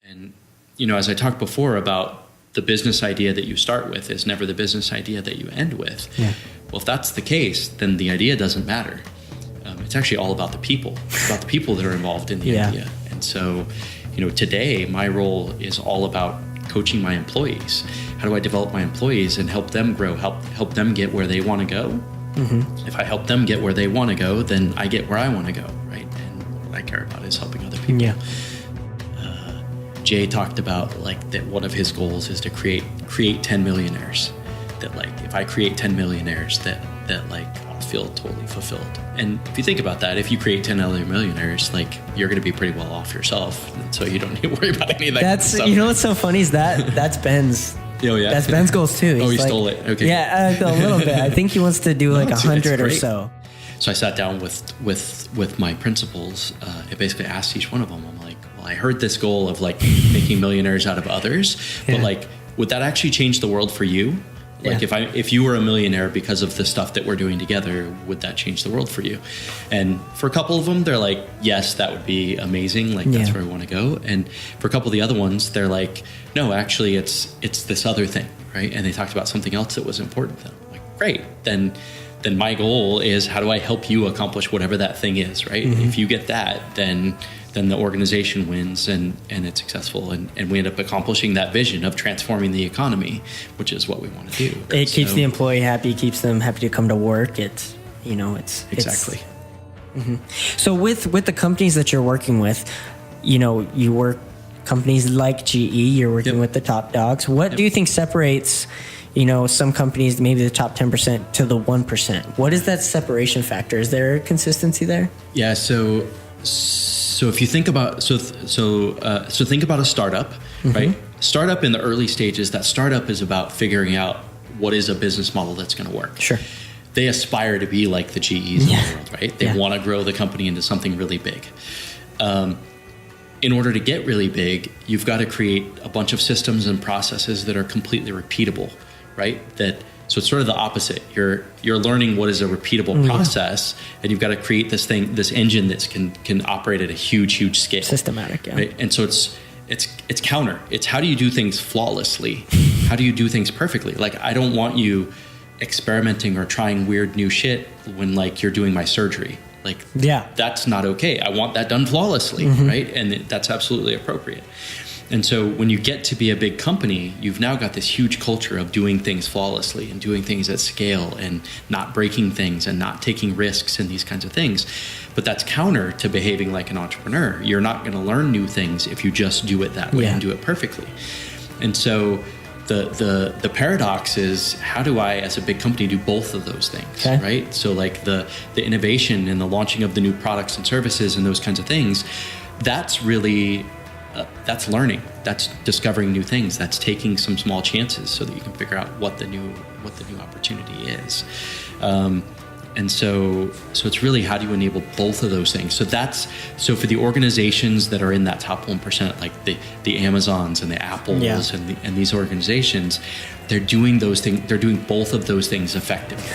And, as I talked before about the business idea that you start with is never the business idea that you end with. Yeah. Well, if that's the case, then the idea doesn't matter. It's actually all about the people. It's about the people that are involved in the idea. And so, today my role is all about coaching my employees. How do I develop my employees and help them grow, help them get where they want to go? Mm-hmm. If I help them get where they want to go, then I get where I want to go, right? And what I care about is helping other people. Yeah. Jay talked about that one of his goals is to create 10 millionaires. That if I create 10 millionaires, that I'll feel totally fulfilled. And if you think about that, if you create 10 other millionaires, you're going to be pretty well off yourself. And so you don't need to worry about any of that. That's stuff. What's so funny is that's Ben's. Oh yeah, that's Ben's goals too. He stole it. Okay. Yeah, a little bit. I think he wants to do 100 or so. So I sat down with my principals and basically asked each one of them. I'm like, well, I heard this goal of making millionaires out of others, but would that actually change the world for you? If you were a millionaire because of the stuff that we're doing together, would that change the world for you? And for a couple of them, they're like, yes, that would be amazing. That's where I want to go. And for a couple of the other ones, they're like, no, actually it's this other thing, right? And they talked about something else that was important to them. I'm like, great. Then my goal is, how do I help you accomplish whatever that thing is, right? Mm-hmm. If you get that, then the organization wins and it's successful, and we end up accomplishing that vision of transforming the economy, which is what we want to do. It keeps the employee happy, keeps them happy to come to work. It's exactly. Mm-hmm. So with the companies that you're working with, you work companies like GE, you're working with the top dogs. What do you think separates some companies, maybe the top 10% to the 1%? What is that separation factor? Is there consistency there? Yeah. So if you think about think about a startup, mm-hmm. right? Startup in the early stages, that startup is about figuring out what is a business model that's going to work. Sure. They aspire to be like the GEs in the world, right? They want to grow the company into something really big. In order to get really big, you've got to create a bunch of systems and processes that are completely repeatable, right? So it's sort of the opposite. You're learning what is a repeatable process, and you've got to create this engine that can operate at a huge scale. Systematic, yeah. Right? And so it's counter. It's how do you do things flawlessly? How do you do things perfectly? I don't want you experimenting or trying weird new shit when you're doing my surgery. That's not okay. I want that done flawlessly, mm-hmm. right? And that's absolutely appropriate. And so when you get to be a big company, you've now got this huge culture of doing things flawlessly and doing things at scale and not breaking things and not taking risks and these kinds of things. But that's counter to behaving like an entrepreneur. You're not going to learn new things if you just do it that way and do it perfectly. And so the paradox is, how do I, as a big company, do both of those things, right? So the innovation and the launching of the new products and services and those kinds of things, that's really... that's learning. That's discovering new things. That's taking some small chances so that you can figure out what the new opportunity is. And so it's really, how do you enable both of those things? So for the organizations that are in that top 1%, like the Amazons and the Apples and these organizations, they're doing those things. They're doing both of those things effectively.